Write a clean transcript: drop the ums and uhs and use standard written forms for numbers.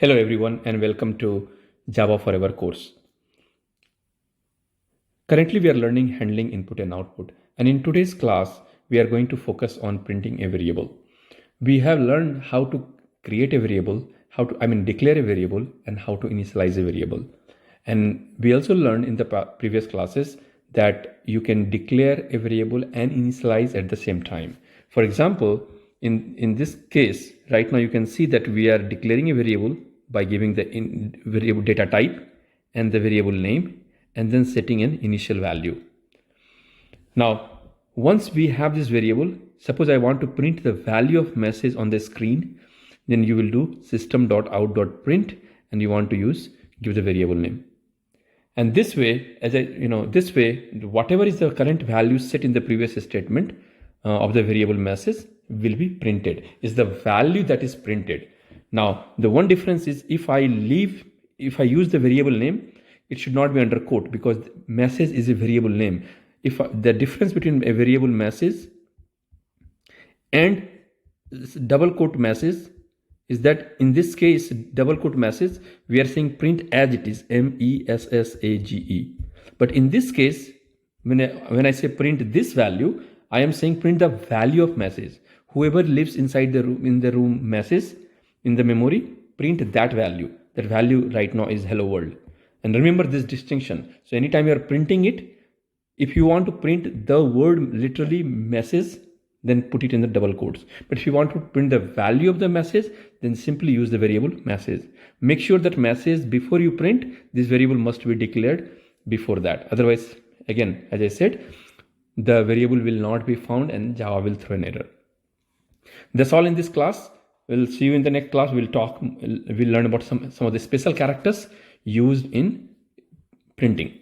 Hello everyone and welcome to Java Forever course. Currently we are learning handling input and output, and in today's class we are going to focus on printing a variable. We have learned how to create a variable, declare a variable, and how to initialize a variable. And we also learned in the previous classes that you can declare a variable and initialize at the same time. For example, in this case, right now you can see that we are declaring a variable by giving the variable data type and the variable name and then setting an initial value. Now, once we have this variable, suppose I want to print the value of message on the screen, then you will do system.out.print and you want to give the variable name. And this way, whatever is the current value set in the previous statement of the variable message will be printed, is the value that is printed. Now, the one difference is if I use the variable name, it should not be under quote because message is a variable name. The difference between a variable message and double quote message is that in this case, double quote message, we are saying print as it is, MESSAGE. But in this case, when I say print this value, I am saying print the value of message. Whoever lives inside the room, in the room message, in the memory, print that value. That value right now is hello world. And remember this distinction. So anytime you are printing it, if you want to print the word literally message, then put it in the double quotes. But if you want to print the value of the message, then simply use the variable message. Make sure that message before you print, this variable must be declared before that. Otherwise, again, as I said, the variable will not be found and Java will throw an error. That's all in this class. We'll see you in the next class. We'll learn about some of the special characters used in printing.